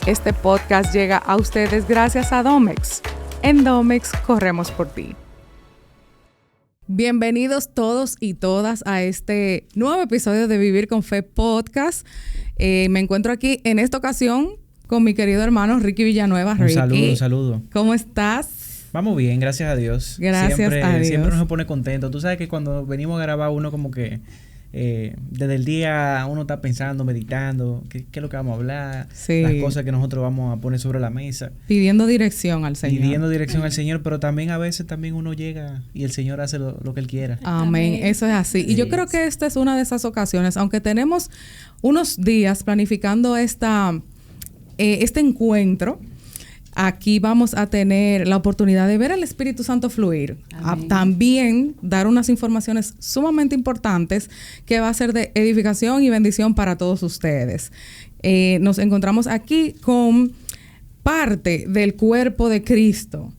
Este podcast llega a ustedes gracias a Domex. En Domex corremos por ti. Bienvenidos todos y todas a este nuevo episodio de Vivir con Fe Podcast. Me encuentro aquí en esta ocasión con mi querido hermano Ricky Villanueva. Un saludo. ¿Cómo estás? Vamos bien, gracias a Dios. Gracias a Dios. Siempre nos pone contento. Tú sabes que cuando venimos a grabar uno como que desde el día uno está pensando, meditando, qué es lo que vamos a hablar, sí, las cosas que nosotros vamos a poner sobre la mesa. Pidiendo dirección al Señor. Pidiendo dirección al Señor, pero también a veces también uno llega y el Señor hace lo que Él quiera. Amén, eso es así. Y yo creo que esta es una de esas ocasiones, aunque tenemos unos días planificando este encuentro. Aquí vamos a tener la oportunidad de ver al Espíritu Santo fluir. También dar unas informaciones sumamente importantes que va a ser de edificación y bendición para todos ustedes. Nos encontramos aquí con parte del cuerpo de Cristo,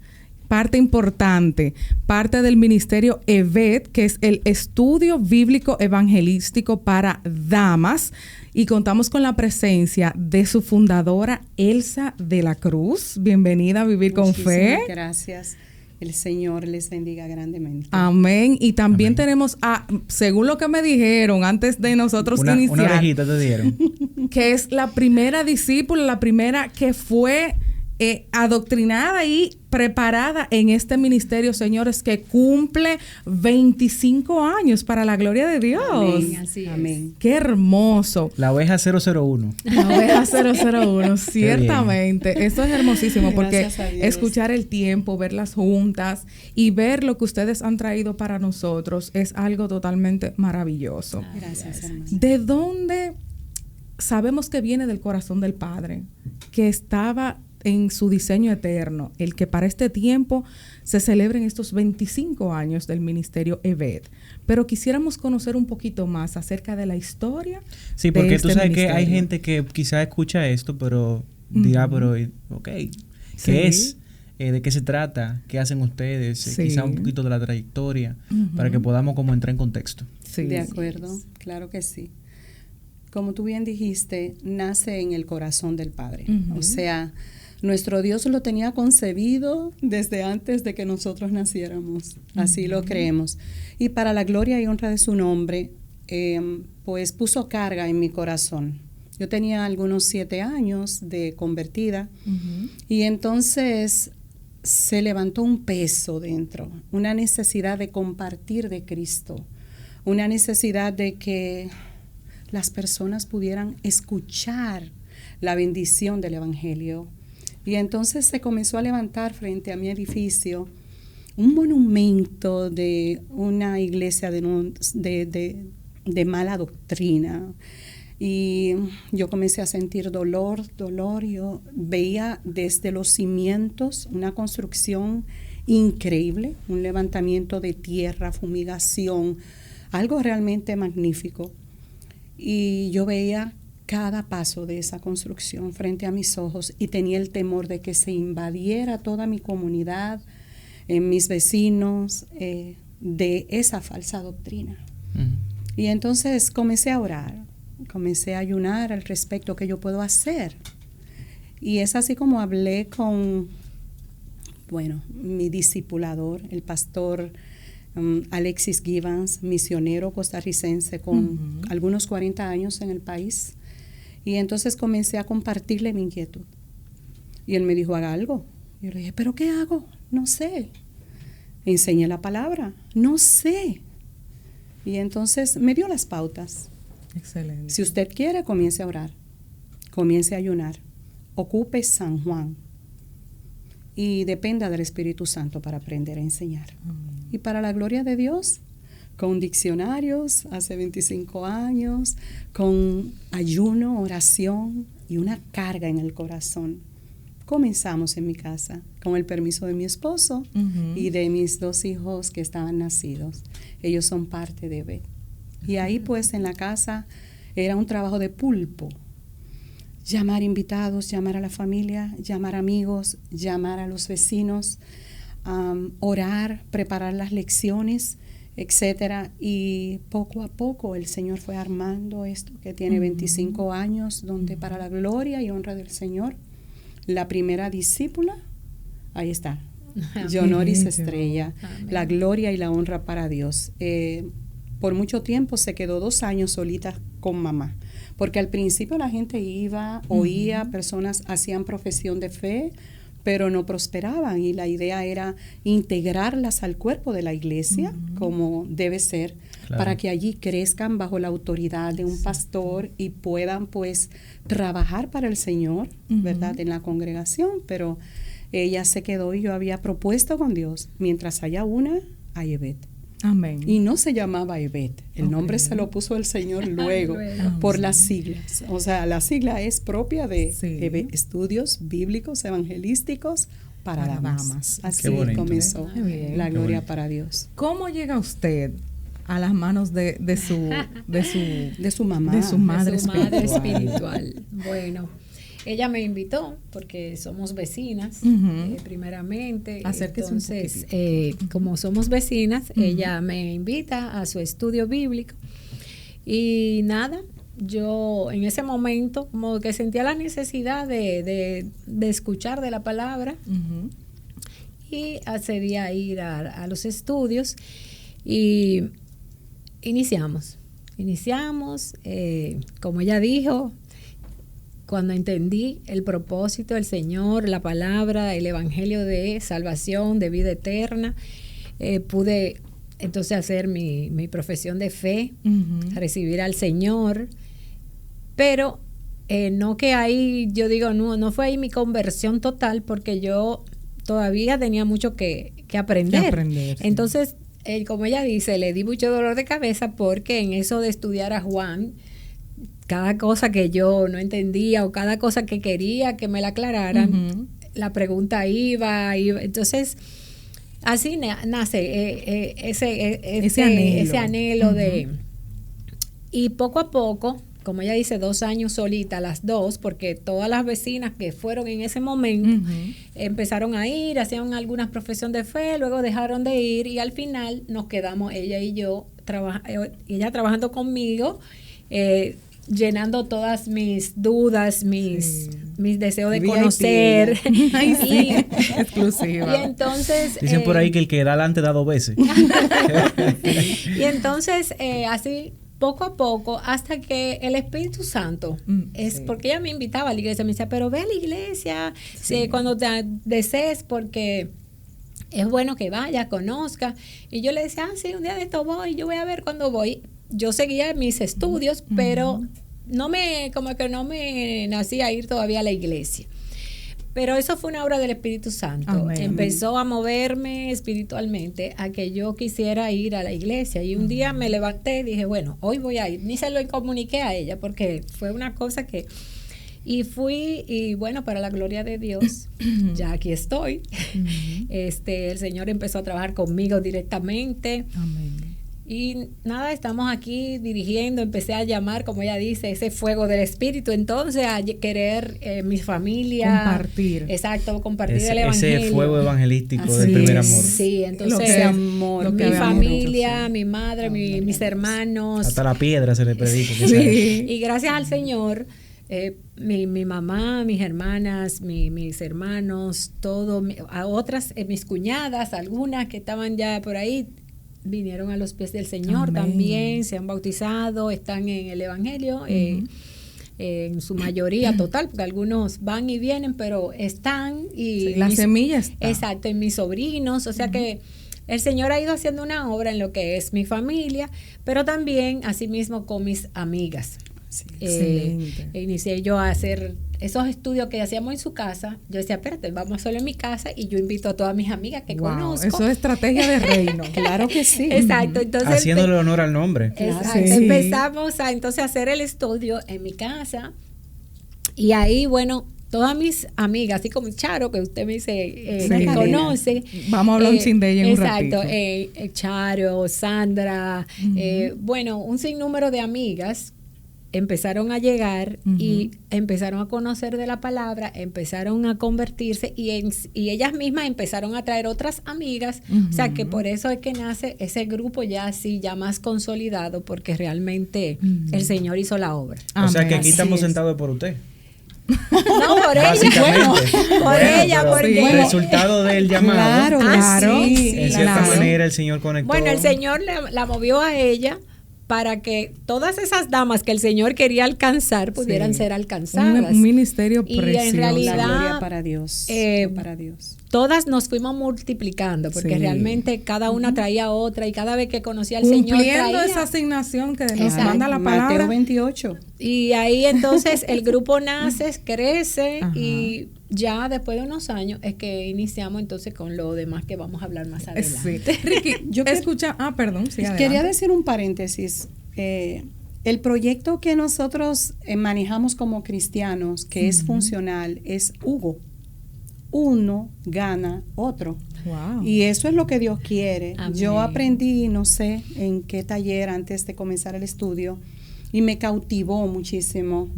parte importante, parte del ministerio EVET, que es el Estudio Bíblico Evangelístico para Damas. Y contamos con la presencia de su fundadora, Elsa de la Cruz. Bienvenida a Vivir con Fe. Gracias. El Señor les bendiga grandemente. Amén. Y también tenemos según lo que me dijeron antes de nosotros iniciar. Una orejita te dieron. Que es la primera discípula, la primera que fue adoctrinada y preparada en este ministerio, señores, que cumple 25 años para la gloria de Dios. Amén, así Amén. Qué hermoso. La oveja 001. La oveja 001, ciertamente. Esto es hermosísimo porque escuchar el tiempo, verlas juntas y ver lo que ustedes han traído para nosotros es algo totalmente maravilloso. Gracias, hermano. ¿De dónde sabemos que viene del corazón del Padre, que estaba en su diseño eterno, el que para este tiempo se celebren estos 25 años del ministerio EVET? Pero quisiéramos conocer un poquito más acerca de la historia. Sí, porque tú sabes que hay gente que quizás escucha esto, pero dirá, pero ok, ¿qué es? ¿De qué se trata? ¿Qué hacen ustedes? Quizás un poquito de la trayectoria, para que podamos como entrar en contexto. Sí. De acuerdo, claro que sí. Como tú bien dijiste, nace en el corazón del Padre. O sea, nuestro Dios lo tenía concebido desde antes de que nosotros naciéramos. Así lo creemos. Y para la gloria y honra de su nombre, pues puso carga en mi corazón. Yo tenía algunos 7 años de convertida y entonces se levantó un peso dentro, una necesidad de compartir de Cristo, una necesidad de que las personas pudieran escuchar la bendición del Evangelio. Y entonces se comenzó a levantar frente a mi edificio un monumento de una iglesia de mala doctrina. Y yo comencé a sentir dolor. Yo veía desde los cimientos una construcción increíble, un levantamiento de tierra, fumigación, algo realmente magnífico. Y yo veía cada paso de esa construcción frente a mis ojos y tenía el temor de que se invadiera toda mi comunidad, mis vecinos, de esa falsa doctrina. Y entonces comencé a orar, comencé a ayunar al respecto, ¿qué yo puedo hacer? Y es así como hablé con, mi discipulador, el pastor Alexis Givens, misionero costarricense con algunos 40 años en el país. Y entonces comencé a compartirle mi inquietud. Y él me dijo, haga algo. Y yo le dije, ¿pero qué hago? No sé. Enseñé la palabra. No sé. Y entonces me dio las pautas. Excelente. Si usted quiere, comience a orar. Comience a ayunar. Ocupe San Juan. Y dependa del Espíritu Santo para aprender a enseñar. Y para la gloria de Dios, con diccionarios hace 25 años, con ayuno, oración y una carga en el corazón. Comenzamos en mi casa, con el permiso de mi esposo y de mis 2 hijos que estaban nacidos. Ellos son parte de EVET. Y ahí pues en la casa era un trabajo de pulpo. Llamar invitados, llamar a la familia, llamar amigos, llamar a los vecinos, orar, preparar las lecciones, etcétera. Y poco a poco el Señor fue armando esto que tiene 25 años, donde para la gloria y honra del Señor La primera discípula, ahí está, Yonoris Estrella. Amén. La gloria y la honra para Dios. Por mucho tiempo se quedó 2 años solita con mamá, porque al principio la gente iba, oía, personas hacían profesión de fe, pero no prosperaban, y la idea era integrarlas al cuerpo de la iglesia, como debe ser, para que allí crezcan bajo la autoridad de un pastor y puedan pues trabajar para el Señor, ¿verdad?, en la congregación. Pero ella se quedó, y yo había propuesto con Dios, mientras haya una, hay Ebet. Amén. Y no se llamaba Ebet, el nombre se lo puso el Señor luego, por las siglas. O sea, la sigla es propia de Ebet, Estudios Bíblicos Evangelísticos para Damas. Así bonito, comenzó la gloria para Dios. ¿Cómo llega usted a las manos de su mamá? De su madre espiritual. Bueno, ella me invitó porque somos vecinas, primeramente. Acérquese entonces, como somos vecinas, ella me invita a su estudio bíblico. Y nada, yo en ese momento como que sentía la necesidad de escuchar de la palabra, y accedí a ir a los estudios y iniciamos, como ella dijo. Cuando entendí el propósito del Señor, la palabra, el evangelio de salvación, de vida eterna, pude entonces hacer mi profesión de fe, recibir al Señor. Pero no que ahí, yo digo, no fue ahí mi conversión total, porque yo todavía tenía mucho que aprender. Sí. Entonces, como ella dice, le di mucho dolor de cabeza, porque en eso de estudiar a Juan, cada cosa que yo no entendía o cada cosa que quería que me la aclararan, la pregunta iba. Entonces, así nace ese anhelo de... Y poco a poco, como ella dice, 2 años solita, las dos, porque todas las vecinas que fueron en ese momento empezaron a ir, hacían algunas profesión de fe, luego dejaron de ir, y al final nos quedamos ella y yo, ella trabajando conmigo, llenando todas mis dudas, mis deseos de conocer. Ay, sí. Exclusiva. Y entonces... Dicen por ahí que el que da adelante da 2 veces. Y entonces, así, poco a poco, hasta que el Espíritu Santo, porque ella me invitaba a la iglesia, me decía, pero ve a la iglesia cuando te desees, porque es bueno que vaya, conozca. Y yo le decía, sí, un día de esto voy, yo voy a ver cuándo voy. Yo seguía mis estudios, pero no me nacía ir todavía a la iglesia. Pero eso fue una obra del Espíritu Santo. Amén. Empezó a moverme espiritualmente a que yo quisiera ir a la iglesia. Y un día me levanté y dije, bueno, hoy voy a ir. Ni se lo comuniqué a ella, porque fue una cosa que... Y fui, y bueno, para la gloria de Dios, ya aquí estoy. El Señor empezó a trabajar conmigo directamente. Amén. Y nada, estamos aquí dirigiendo, empecé a llamar, como ella dice, ese fuego del Espíritu, entonces a querer mi familia. Compartir. Exacto, compartir el Evangelio. Ese fuego evangelístico del primer amor. Sí, entonces mi familia, mi madre, mis hermanos. Hasta la piedra se le predica. Y gracias al Señor, mi mamá, mis hermanas, mis hermanos, todo, a otras, mis cuñadas, algunas que estaban ya por ahí, vinieron a los pies del Señor. Amén. También se han bautizado, están en el Evangelio, en su mayoría total, porque algunos van y vienen, pero están. Y la semilla está. Exacto, en mis sobrinos, o sea que el Señor ha ido haciendo una obra en lo que es mi familia, pero también asimismo con mis amigas. Sí, inicié yo a hacer esos estudios que hacíamos en su casa. Yo decía, espérate, vamos solo en mi casa, y yo invito a todas mis amigas que conozco. Eso es estrategia de reino. Claro que sí. Exacto. Entonces, haciéndole honor al nombre. Exacto. Sí. Empezamos entonces a hacer el estudio en mi casa, y ahí, bueno, todas mis amigas, así como Charo, que usted me dice que conoce. Vamos a hablar un chin de ella en un ratito. Exacto. Charo, Sandra, bueno, un sinnúmero de amigas empezaron a llegar y empezaron a conocer de la palabra, empezaron a convertirse, y ellas mismas empezaron a traer otras amigas. O sea que por eso es que nace ese grupo ya así, ya más consolidado, porque realmente el Señor hizo la obra. O sea que aquí estamos sentados por usted. No, por ella. Por ella, porque el resultado del llamado. Claro. En cierta manera el Señor conectó. Bueno, el Señor la movió a ella para que todas esas damas que el Señor quería alcanzar pudieran ser alcanzadas. Un ministerio precioso. Y en realidad, la gloria para Dios. Para Dios. Todas nos fuimos multiplicando, porque realmente cada una traía otra, y cada vez que conocía al Señor cumpliendo esa asignación que nos manda la palabra. Mateo 28. Y ahí entonces el grupo nace, crece, y ya después de unos años es que iniciamos entonces con lo demás que vamos a hablar más adelante. Sí. Ricky, yo escucha, perdón, sí, quería decir un paréntesis. El proyecto que nosotros manejamos como cristianos, que es funcional, es Hugo. Uno gana otro. Wow. Y eso es lo que Dios quiere. Amén. Yo aprendí, no sé en qué taller antes de comenzar el estudio, y me cautivó muchísimo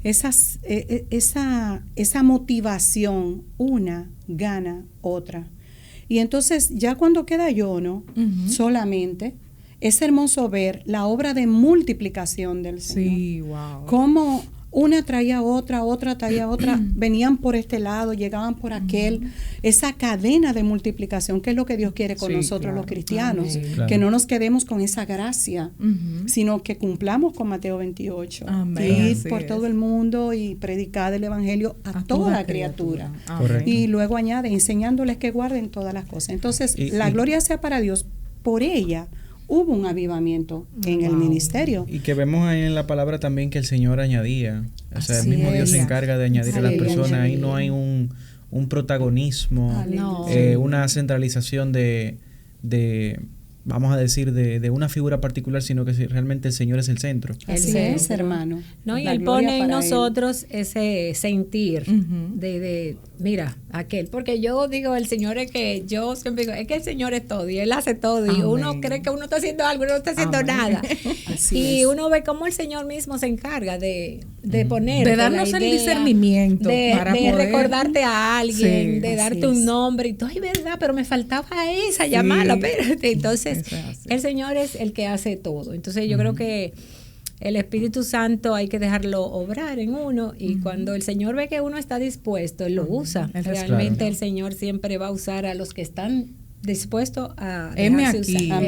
esa motivación. Una gana otra. Y entonces ya cuando queda yo, ¿no? Solamente, es hermoso ver la obra de multiplicación del Señor. Sí, wow. Cómo una traía otra, otra traía otra, venían por este lado, llegaban por aquel. Esa cadena de multiplicación, que es lo que Dios quiere con nosotros los cristianos. Que no nos quedemos con esa gracia, sino que cumplamos con Mateo 28. Ir por todo el mundo y predicar el Evangelio a toda criatura. Y luego añade, enseñándoles que guarden todas las cosas. Entonces, la gloria sea para Dios. Por ella hubo un avivamiento en el ministerio. Y que vemos ahí en la palabra también que el Señor añadía. O sea, el mismo Dios se encarga de añadir a las personas. Ahí no hay un protagonismo, una centralización de vamos a decir, de una figura particular, sino que realmente el Señor es el centro. Así es, hermano. No, y Él pone en nosotros ese sentir de mira, aquel, porque yo digo, el Señor es que yo siempre digo, es que el Señor es todo y Él hace todo. Y uno cree que uno está haciendo algo y no está haciendo nada. Y uno ve cómo el Señor mismo se encarga de poner, de darnos el discernimiento, de poder recordarte a alguien, de darte un nombre y todo, ay, verdad, pero me faltaba esa, llamarla, espérate. Entonces, el Señor es el que hace todo. Entonces, yo creo que el Espíritu Santo hay que dejarlo obrar en uno, y cuando el Señor ve que uno está dispuesto, Él lo usa. Realmente el Señor siempre va a usar a los que están dispuestos a dejarse usar.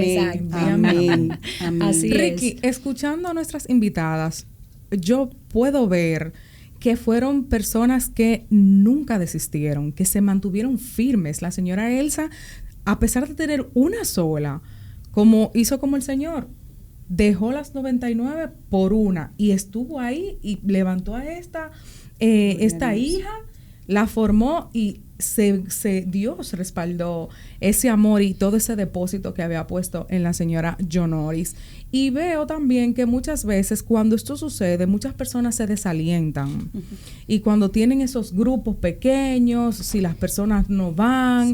Amén. Así Ricky, escuchando a nuestras invitadas, yo puedo ver que fueron personas que nunca desistieron, que se mantuvieron firmes. La señora Elsa, a pesar de tener una sola, hizo como el Señor, dejó las 99 por una y estuvo ahí y levantó a esta hija, la formó, y Dios respaldó ese amor y todo ese depósito que había puesto en la señora Jonoris. Y veo también que muchas veces cuando esto sucede, muchas personas se desalientan. Y cuando tienen esos grupos pequeños, si las personas no van,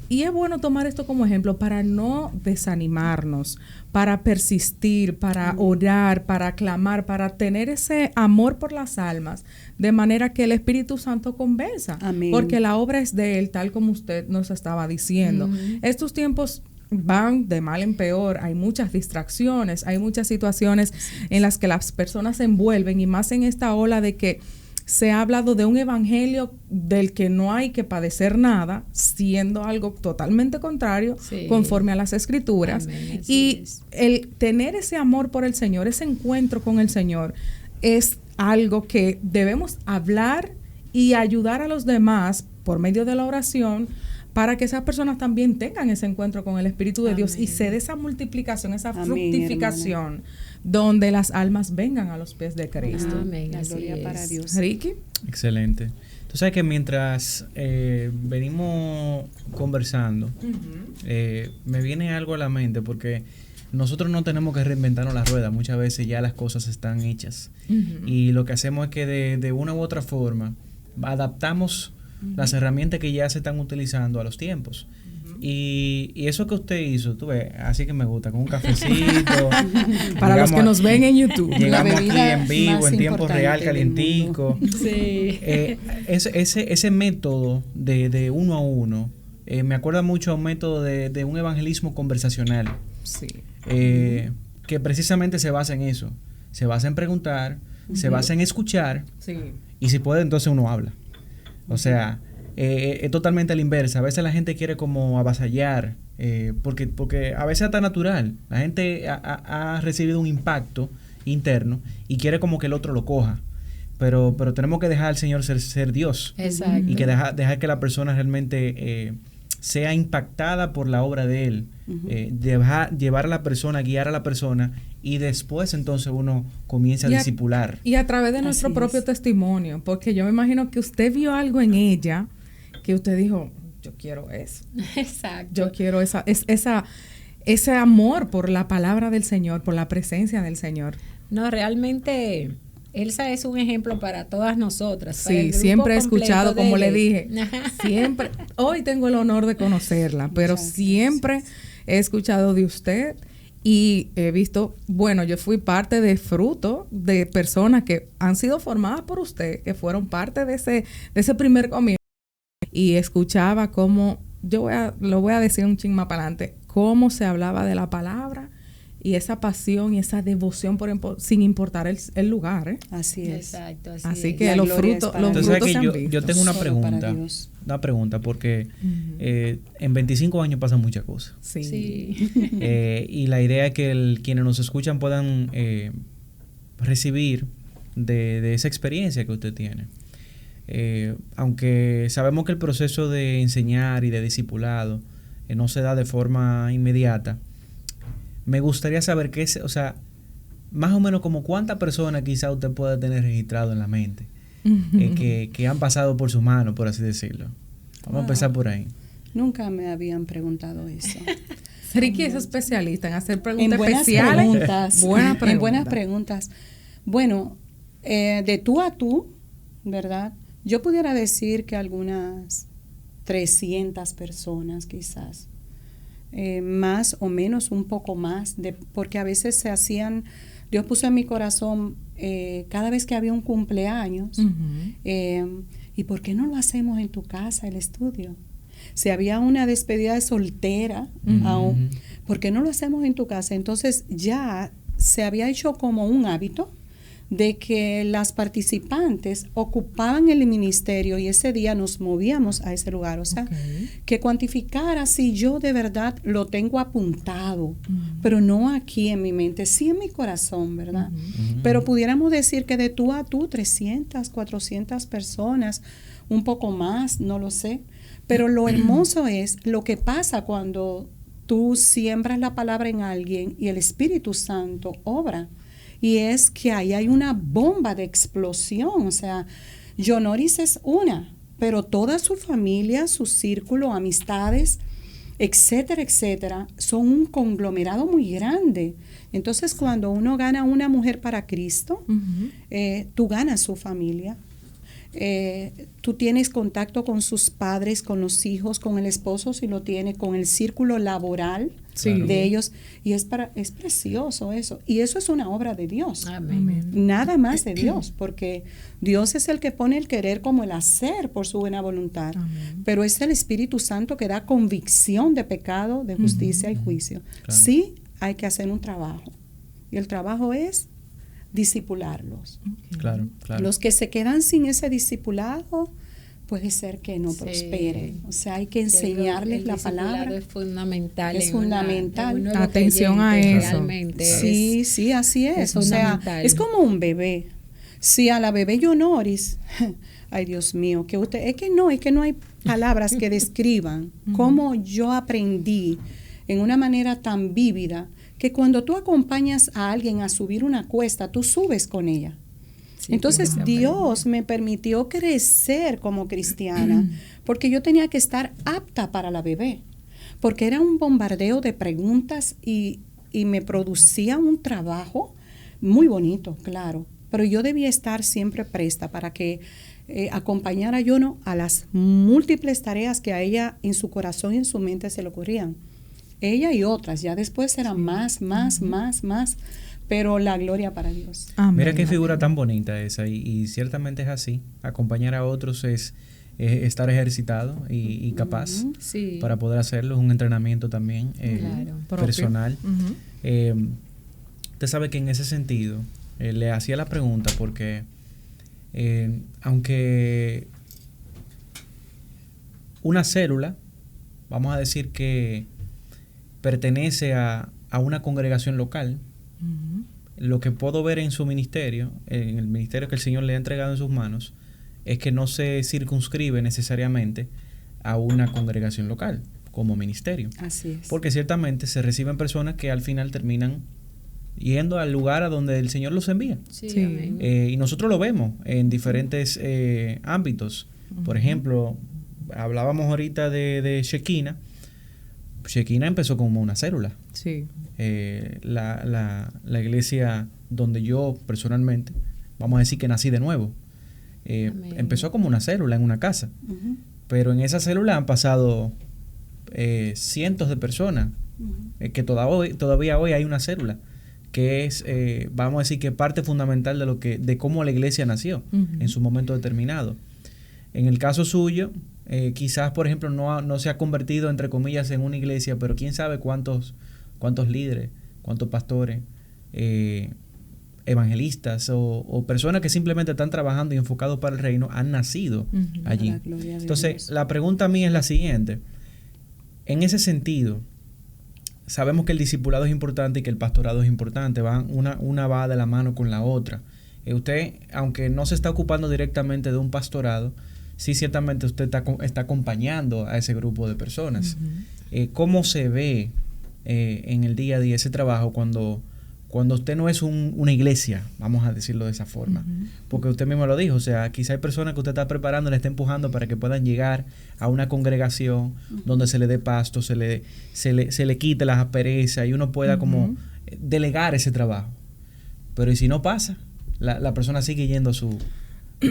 y es bueno tomar esto como ejemplo para no desanimarnos, para persistir, para orar, para clamar, para tener ese amor por las almas, de manera que el Espíritu Santo convenza. Amén. Porque la obra es de Él, tal como usted nos estaba diciendo. Estos tiempos van de mal en peor, hay muchas distracciones, hay muchas situaciones en las que las personas se envuelven, y más en esta ola de que se ha hablado de un evangelio del que no hay que padecer nada, siendo algo totalmente contrario, conforme a las Escrituras. Y el tener ese amor por el Señor, ese encuentro con el Señor, es algo que debemos hablar y ayudar a los demás por medio de la oración, para que esas personas también tengan ese encuentro con el Espíritu de Dios y se dé esa multiplicación, esa fructificación, hermana, donde las almas vengan a los pies de Cristo. Amén. La gloria para Dios. Ricky. Excelente. Tú sabes que mientras venimos conversando, me viene algo a la mente, porque nosotros no tenemos que reinventarnos la rueda. Muchas veces ya las cosas están hechas. Y lo que hacemos es que de una u otra forma adaptamos las herramientas que ya se están utilizando a los tiempos. Y eso que usted hizo, tú ves, así que me gusta, con un cafecito. Para los que nos ven en YouTube. Llegamos aquí en vivo, en tiempo real, calientico. Sí. Ese método de uno a uno, me acuerda mucho a un método de un evangelismo conversacional. Sí. Que precisamente se basa en eso. Se basa en preguntar, se basa en escuchar. Sí. Y si puede, entonces uno habla. O sea, es totalmente a la inversa. A veces la gente quiere como avasallar, porque a veces está natural. La gente ha recibido un impacto interno y quiere como que el otro lo coja. Pero tenemos que dejar al Señor ser Dios. Exacto. Y que dejar que la persona realmente sea impactada por la obra de Él. Llevar a la persona, guiar a la persona, y después entonces uno comienza a discipular. Y a través de nuestro propio testimonio, porque yo me imagino que usted vio algo en ella que usted dijo, yo quiero eso. Exacto. Yo quiero ese amor por la palabra del Señor, por la presencia del Señor. No, realmente Elsa es un ejemplo para todas nosotras. Sí, siempre he escuchado, como le dije, siempre, hoy tengo el honor de conocerla, pero siempre he escuchado de usted y he visto, bueno, yo fui parte de fruto de personas que han sido formadas por usted, que fueron parte de ese primer comienzo, y escuchaba cómo, lo voy a decir un ching más para adelante, cómo se hablaba de la palabra y esa pasión y esa devoción sin importar el lugar, ¿eh? Así es. Exacto, así que los frutos se han visto. Yo tengo una pregunta, porque en 25 años pasan muchas cosas. Sí. Y la idea es que quienes nos escuchan puedan recibir de esa experiencia que usted tiene. Aunque sabemos que el proceso de enseñar y de discipulado no se da de forma inmediata, me gustaría saber más o menos como cuántas personas quizá usted puede tener registrado en la mente que han pasado por su mano, por así decirlo. Vamos a empezar por ahí. Nunca me habían preguntado eso. Ricky es especialista en hacer preguntas especiales. En buenas preguntas. Bueno, de tú a tú, ¿verdad? Yo pudiera decir que algunas 300 personas quizás. Más o menos, un poco más, porque a veces se hacían, Dios puso en mi corazón cada vez que había un cumpleaños, ¿y por qué no lo hacemos en tu casa, el estudio? Si había una despedida de soltera, aún, ¿por qué no lo hacemos en tu casa? Entonces ya se había hecho como un hábito de que las participantes ocupaban el ministerio y ese día nos movíamos a ese lugar. O sea, que cuantificara si yo de verdad lo tengo apuntado, pero no aquí en mi mente, sí en mi corazón, ¿verdad? Pero pudiéramos decir que de tú a tú, 300, 400 personas, un poco más, no lo sé. Pero lo hermoso es lo que pasa cuando tú siembras la palabra en alguien y el Espíritu Santo obra. Y es que ahí hay una bomba de explosión. O sea, Yonoris es una, pero toda su familia, su círculo, amistades, etcétera, etcétera, son un conglomerado muy grande. Entonces, cuando uno gana una mujer para Cristo, tú ganas su familia. Tú tienes contacto con sus padres, con los hijos, con el esposo si lo tiene, con el círculo laboral de ellos, y es precioso eso, y eso es una obra de Dios. Amén. Nada más de Dios, porque Dios es el que pone el querer como el hacer por su buena voluntad. Amén. Pero es el Espíritu Santo que da convicción de pecado, de justicia y juicio. Claro. Sí, hay que hacer un trabajo, y el trabajo es discipularlos. Claro. Los que se quedan sin ese discipulado, puede ser que no prosperen. O sea, hay que enseñarles la palabra. Es fundamental. Es fundamental. Atención a eso. Realmente sí, así es. O sea, es como un bebé. Si a la bebé Yonoris, ay Dios mío, que es que no hay palabras que describan cómo yo aprendí en una manera tan vívida que cuando tú acompañas a alguien a subir una cuesta, tú subes con ella. Sí, entonces Dios me permitió crecer como cristiana porque yo tenía que estar apta para la bebé, porque era un bombardeo de preguntas y me producía un trabajo muy bonito, claro, pero yo debía estar siempre presta para que acompañara yo a las múltiples tareas que a ella en su corazón y en su mente se le ocurrían. Ella y otras, ya después serán más, pero la gloria para Dios. Amén. Mira qué figura tan bonita esa, y ciertamente es así. Acompañar a otros es estar ejercitado y capaz para poder hacerlo. Es un entrenamiento también personal. Usted sabe que en ese sentido le hacía la pregunta porque Aunque una célula, vamos a decir que pertenece a una congregación local, lo que puedo ver en su ministerio, en el ministerio que el Señor le ha entregado en sus manos, es que no se circunscribe necesariamente a una congregación local como ministerio. Así es. Porque ciertamente se reciben personas que al final terminan yendo al lugar a donde el Señor los envía. Sí. Y nosotros lo vemos en diferentes ámbitos. Por ejemplo, hablábamos ahorita de Shekinah. Shekinah empezó como una célula. Sí. La iglesia donde yo personalmente, vamos a decir que nací de nuevo, empezó como una célula en una casa. Pero en esa célula han pasado cientos de personas, que todavía hoy hay una célula que es, vamos a decir que parte fundamental de cómo la iglesia nació en su momento determinado. En el caso suyo, quizás, por ejemplo, no se ha convertido, entre comillas, en una iglesia, pero quién sabe cuántos líderes, cuántos pastores, evangelistas o personas que simplemente están trabajando y enfocados para el reino han nacido allí. Entonces, la pregunta mía es la siguiente. En ese sentido, sabemos que el discipulado es importante y que el pastorado es importante. Una va de la mano con la otra. Usted, aunque no se está ocupando directamente de un pastorado, sí ciertamente usted está acompañando a ese grupo de personas. ¿Cómo se ve en el día a día ese trabajo cuando usted no es una iglesia, vamos a decirlo de esa forma? Porque usted mismo lo dijo, o sea, quizá hay personas que usted está preparando, le está empujando para que puedan llegar a una congregación donde se le dé pasto, se le quite las asperezas y uno pueda como delegar ese trabajo. Pero ¿y si no pasa? La persona sigue yendo a su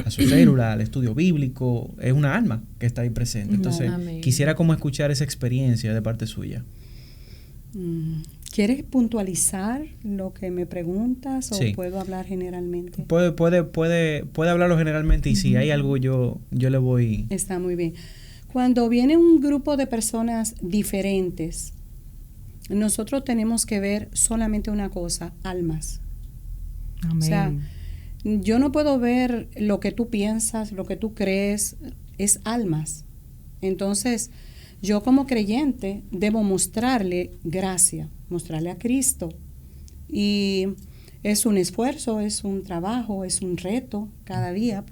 célula, al estudio bíblico, es una alma que está ahí presente. Entonces, quisiera como escuchar esa experiencia de parte suya. ¿Quieres puntualizar lo que me preguntas o sí. puedo hablar generalmente? Puede hablarlo generalmente y si hay algo yo le voy... Está muy bien. Cuando viene un grupo de personas diferentes, nosotros tenemos que ver solamente una cosa, almas. Amén. O sea, yo no puedo ver lo que tú piensas, lo que tú crees, es almas. Entonces, yo como creyente debo mostrarle gracia, mostrarle a Cristo. Y es un esfuerzo, es un trabajo, es un reto cada día,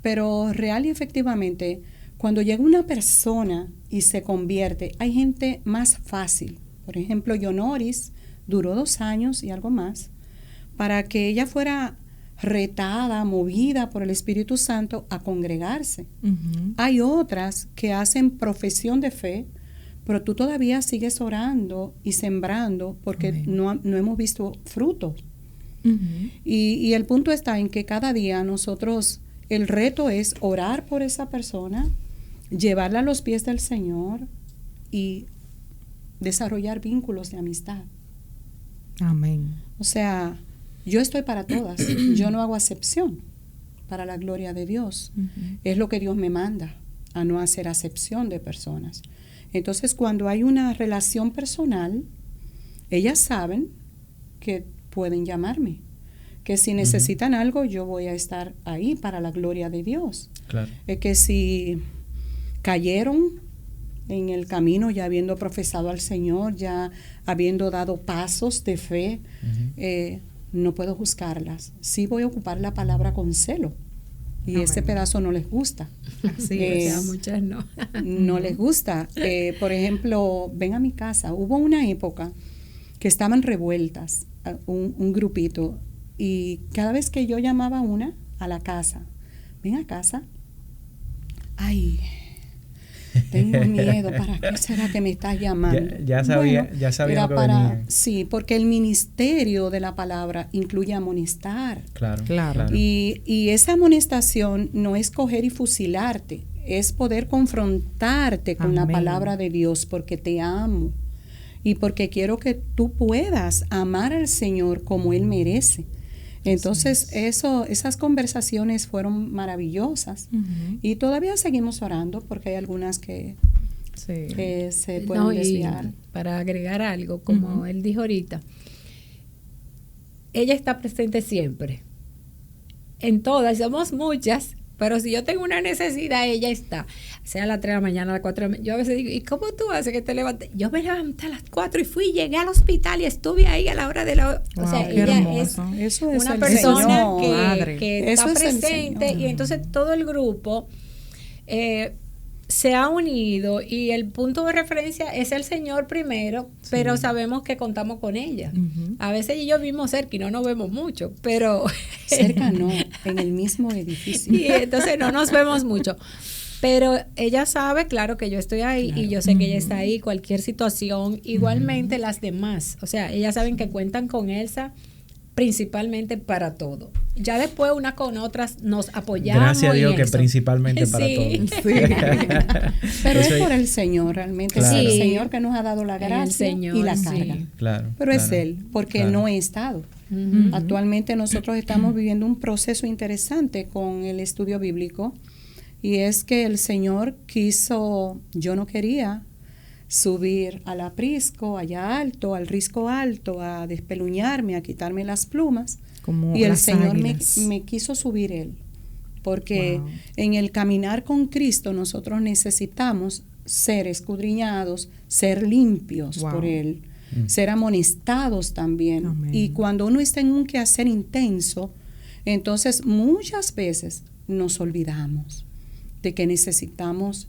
pero real y efectivamente, cuando llega una persona y se convierte, hay gente más fácil. Por ejemplo, Yonoris duró 2 años y algo más para que ella fuera retada, movida por el Espíritu Santo a congregarse. Hay otras que hacen profesión de fe, pero tú todavía sigues orando y sembrando porque no hemos visto frutos. Y el punto está en que cada día nosotros, el reto es orar por esa persona, llevarla a los pies del Señor y desarrollar vínculos de amistad. Amén. O sea, yo estoy para todas, yo no hago acepción para la gloria de Dios. Es lo que Dios me manda, a no hacer acepción de personas. Entonces, cuando hay una relación personal, ellas saben que pueden llamarme, que si necesitan algo, yo voy a estar ahí para la gloria de Dios. Claro. Que si cayeron en el camino, ya habiendo profesado al Señor, ya habiendo dado pasos de fe, no puedo juzgarlas. Sí voy a ocupar la palabra con celo. Y Amén. ese pedazo no les gusta. Así a muchas no. No les gusta. Por ejemplo, ven a mi casa. Hubo una época que estaban revueltas, un grupito, y cada vez que yo llamaba a la casa, ven a casa, ay, tengo miedo, ¿para qué será que me estás llamando? Ya sabía lo que venía. Sí, porque el ministerio de la palabra incluye amonestar. Claro. Y esa amonestación no es coger y fusilarte, es poder confrontarte con la palabra de Dios, porque te amo y porque quiero que tú puedas amar al Señor como Él merece. Entonces, esas conversaciones fueron maravillosas y todavía seguimos orando porque hay algunas que se pueden desviar. Para agregar algo, como él dijo ahorita, ella está presente siempre. en todas, somos muchas, pero si yo tengo una necesidad, ella está, sea a las 3 de la mañana, a las 4 de la mañana. Yo a veces digo, ¿y cómo tú haces que te levantes? Yo me levanté a las 4 y fui, llegué al hospital y estuve ahí a la hora de la... Wow, o sea, qué ella hermoso. es Eso es una el persona Señor. que Eso está es el presente, Señor. y entonces todo el grupo se ha unido, y el punto de referencia es el Señor primero, sí, pero sabemos que contamos con ella. A veces ellos vivimos cerca y no nos vemos mucho, pero... cerca no, en el mismo edificio. Y entonces no nos vemos mucho. Pero ella sabe, claro, que yo estoy ahí, claro, y yo sé que ella está ahí, cualquier situación. Igualmente las demás, o sea, ellas saben que cuentan con Elsa principalmente para todo. Ya después unas con otras nos apoyamos. Gracias a Dios que eso, principalmente para sí, todo. Sí. Pero es por el Señor, realmente. Claro. Es el Señor que nos ha dado la gracia Señor, y la sí, carga. Claro. Pero claro, es Él, porque claro, no he estado. Actualmente nosotros estamos viviendo un proceso interesante con el estudio bíblico, y es que el Señor quiso, yo no quería subir al aprisco, allá alto, al risco alto, a despeluñarme, a quitarme las plumas. Como y el las Señor águilas. me quiso subir Él. Porque Wow. en el caminar con Cristo nosotros necesitamos ser escudriñados, ser limpios Wow. por Él, ser amonestados también. Amén. Y cuando uno está en un quehacer intenso, entonces muchas veces nos olvidamos de que necesitamos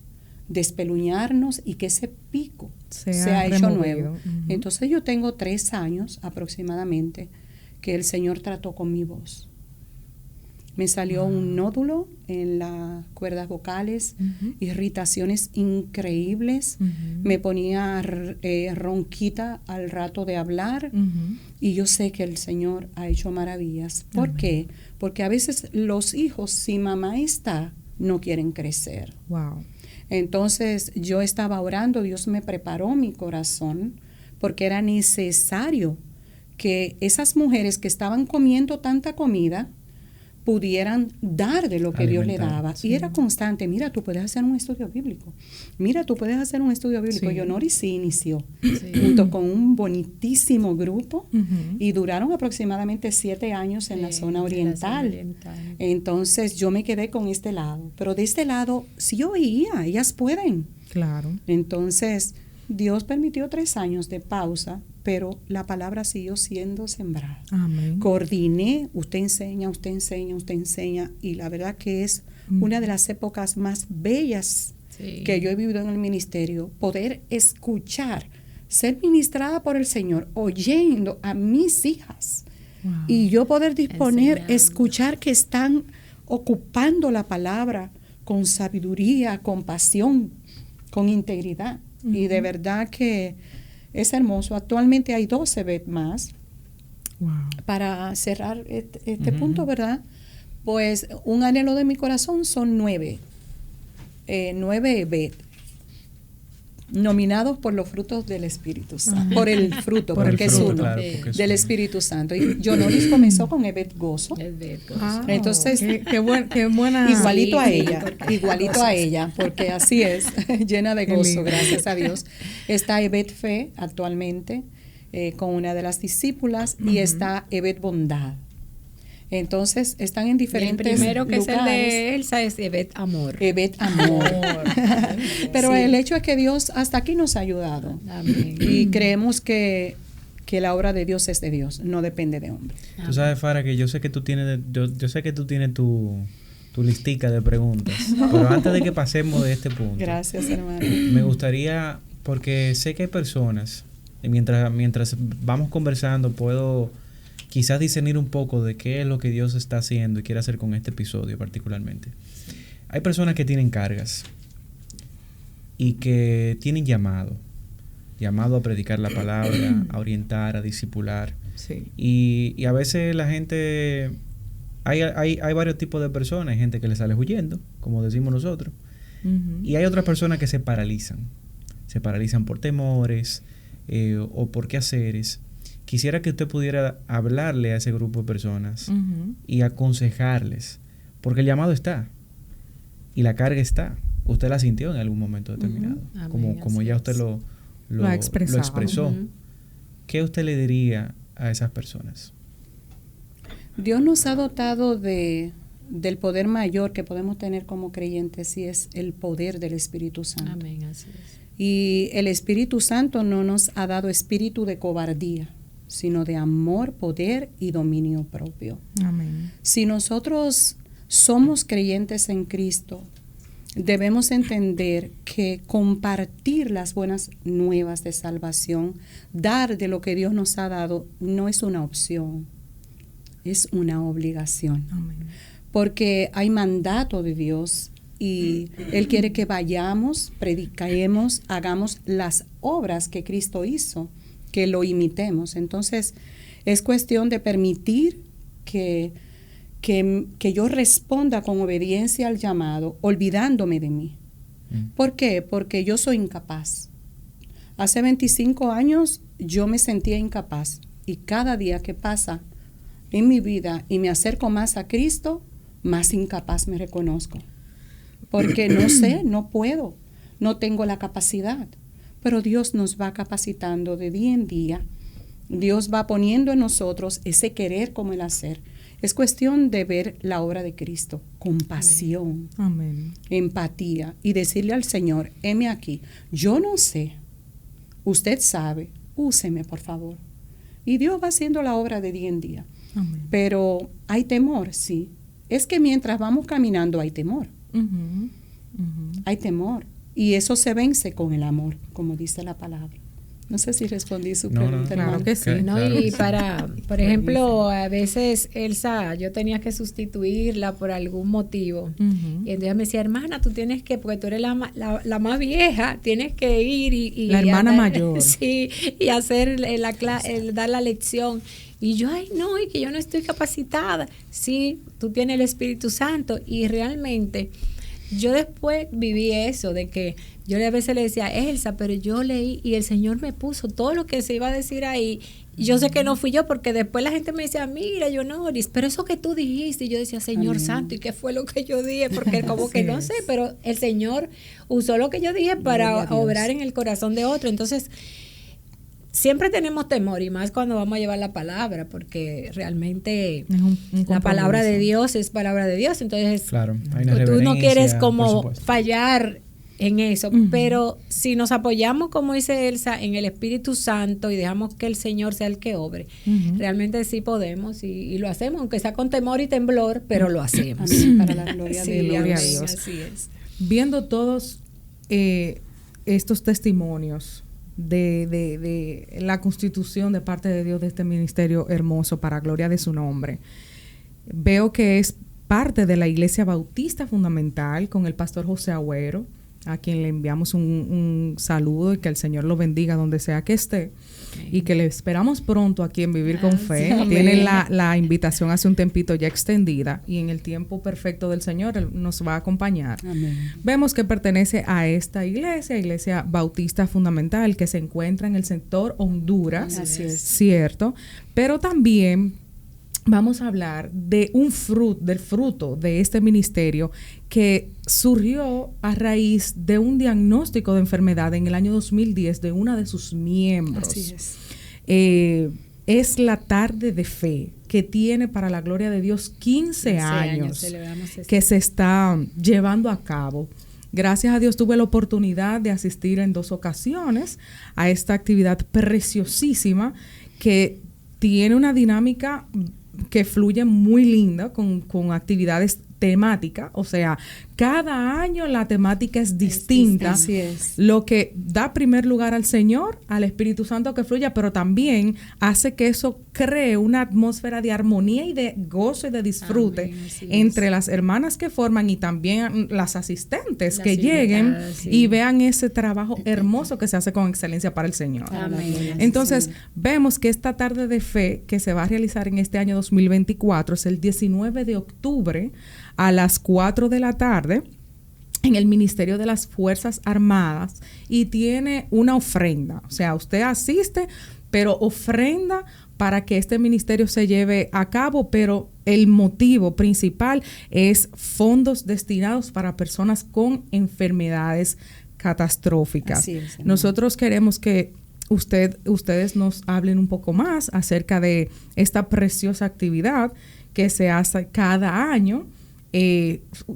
despeluñarnos y que ese pico sea hecho removido. nuevo. Entonces yo tengo 3 años aproximadamente que el Señor trató con mi voz. Me salió un nódulo en las cuerdas vocales, irritaciones increíbles, me ponía ronquita al rato de hablar, y yo sé que el Señor ha hecho maravillas. ¿Por qué? Porque a veces los hijos, si mamá está, no quieren crecer. Wow. Entonces yo estaba orando, Dios me preparó mi corazón, porque era necesario que esas mujeres que estaban comiendo tanta comida pudieran dar de lo que Dios le daba. Sí. Y era constante, mira, tú puedes hacer un estudio bíblico. Mira, tú puedes hacer un estudio bíblico. Sí. Yonoris sí inició junto con un bonitísimo grupo y duraron aproximadamente 7 años en la zona oriental. Entonces yo me quedé con este lado. Pero de este lado sí oía, ellas pueden. Claro. Entonces Dios permitió 3 años de pausa, pero la palabra siguió siendo sembrada. Amén. Coordiné, usted enseña, y la verdad que es una de las épocas más bellas que yo he vivido en el ministerio, poder escuchar, ser ministrada por el Señor, oyendo a mis hijas, y yo poder disponer, escuchar que están ocupando la palabra con sabiduría, con pasión, con integridad, y de verdad que es hermoso. Actualmente hay 12 EBET más. Wow. Para cerrar este punto, ¿verdad? Pues un anhelo de mi corazón son 9 EBET nominados por los frutos del Espíritu Santo, por el fruto, porque es uno, claro, del Espíritu Santo. Y Yonoris comenzó con EBET Gozo. Entonces, qué buena. Igualito a ella, porque así es, llena de gozo, gracias a Dios. Está EBET Fe actualmente, con una de las discípulas, y está EBET Bondad. Entonces, están en diferentes lugares. El primero que es el de Elsa es EBET Amor. EBET Amor. Pero el hecho es que Dios hasta aquí nos ha ayudado. Amén. Y creemos que la obra de Dios es de Dios, no depende de hombre. Tú sabes, Farah, que yo sé que tú tienes, yo sé que tú tienes tu listica de preguntas. Pero antes de que pasemos de este punto. Gracias, hermano. Me gustaría, porque sé que hay personas, y mientras vamos conversando, puedo quizás discernir un poco de qué es lo que Dios está haciendo y quiere hacer con este episodio particularmente. Hay personas que tienen cargas y que tienen llamado a predicar la palabra, a orientar, a discipular. Sí. Y a veces la gente, hay varios tipos de personas. Hay gente que le sale huyendo, como decimos nosotros. Y hay otras personas que se paralizan por temores o por quehaceres. Quisiera que usted pudiera hablarle a ese grupo de personas y aconsejarles, porque el llamado está y la carga está. Usted la sintió en algún momento determinado, como ya usted lo expresó. ¿Qué usted le diría a esas personas? Dios nos ha dotado de del poder mayor que podemos tener como creyentes, y es el poder del Espíritu Santo. Amén, así es. Y el Espíritu Santo no nos ha dado espíritu de cobardía, sino de amor, poder y dominio propio. Amén. Si nosotros somos creyentes en Cristo, debemos entender que compartir las buenas nuevas de salvación, dar de lo que Dios nos ha dado, no es una opción, es una obligación. Amén. Porque hay mandato de Dios y Él quiere que vayamos, prediquemos, hagamos las obras que Cristo hizo, que lo imitemos. Entonces, es cuestión de permitir que yo responda con obediencia al llamado, olvidándome de mí. ¿Por qué? Porque yo soy incapaz. Hace 25 años yo me sentía incapaz, y cada día que pasa en mi vida y me acerco más a Cristo, más incapaz me reconozco. Porque no sé, no puedo, no tengo la capacidad. Pero Dios nos va capacitando de día en día. Dios va poniendo en nosotros ese querer como el hacer. Es cuestión de ver la obra de Cristo, compasión, Amén. empatía, y decirle al Señor, heme aquí, yo no sé, usted sabe, úseme por favor. Y Dios va haciendo la obra de día en día. Amén. Pero hay temor, sí. Es que mientras vamos caminando hay temor. Hay temor. Y eso se vence con el amor, como dice la palabra. No sé si respondí su pregunta. Claro que sí. No, Claro y que sí. por ejemplo, a veces Elsa, yo tenía que sustituirla por algún motivo. Y entonces me decía, hermana, tú tienes que, porque tú eres la más vieja, tienes que ir y la hermana mayor. Sí, y hacer dar la lección. Y yo, ay, no, y que yo no estoy capacitada. Sí, tú tienes el Espíritu Santo. Y realmente, yo después viví eso, de que yo a veces le decía, Elsa, pero yo leí y el Señor me puso todo lo que se iba a decir ahí. Y yo sé que no fui yo, porque después la gente me decía, mira, Yonoris, pero eso que tú dijiste. Y yo decía, Señor Amén. Santo, ¿y qué fue lo que yo dije? Porque como que no sé, pero el Señor usó lo que yo dije para obrar en el corazón de otro. Entonces, siempre tenemos temor, y más cuando vamos a llevar la palabra, porque realmente Es un la palabra de compromiso. Dios es palabra de Dios. Entonces, Claro, hay una tú no reverencia, quieres por como supuesto. fallar en eso, pero si nos apoyamos, como dice Elsa, en el Espíritu Santo y dejamos que el Señor sea el que obre, realmente sí podemos y lo hacemos, aunque sea con temor y temblor, pero lo hacemos. Amén, para la gloria Sí, de Dios. gloria a amén, Dios. así es. Viendo todos estos testimonios de la constitución de parte de Dios de este ministerio hermoso para gloria de su nombre, veo que es parte de la Iglesia Bautista Fundamental con el pastor José Agüero, a quien le enviamos un saludo y que el Señor lo bendiga donde sea que esté. Y que le esperamos pronto aquí en Vivir con Fe. sí. Tiene la invitación hace un tempito ya extendida, y en el tiempo perfecto del Señor Él nos va a acompañar. Amén. Vemos que pertenece a esta iglesia Bautista Fundamental, que se encuentra en el sector Honduras, Así es. cierto, pero también vamos a hablar de del fruto de este ministerio que surgió a raíz de un diagnóstico de enfermedad en el año 2010 de una de sus miembros. Así es. Es la tarde de fe que tiene, para la gloria de Dios, 15 años celebramos que se está llevando a cabo. Gracias a Dios tuve la oportunidad de asistir en 2 ocasiones a esta actividad preciosísima que tiene una dinámica que fluye muy linda con actividades temáticas. O sea, cada año la temática es distinta. Así es. Lo que da primer lugar al Señor, al Espíritu Santo que fluya, pero también hace que eso cree una atmósfera de armonía y de gozo y de disfrute Amén, así entre es. las hermanas que forman y también las asistentes Las que lleguen invitadas, sí. y vean ese trabajo hermoso que se hace con excelencia para el Señor. Amén. Entonces, Sí. vemos que esta tarde de fe que se va a realizar en este año 2024 es el 19 de octubre a las 4 de la tarde en el Ministerio de las Fuerzas Armadas, y tiene una ofrenda. O sea, usted asiste, pero ofrenda para que este ministerio se lleve a cabo, pero el motivo principal es fondos destinados para personas con enfermedades catastróficas. Así es, hermano. Nosotros queremos que ustedes nos hablen un poco más acerca de esta preciosa actividad que se hace cada año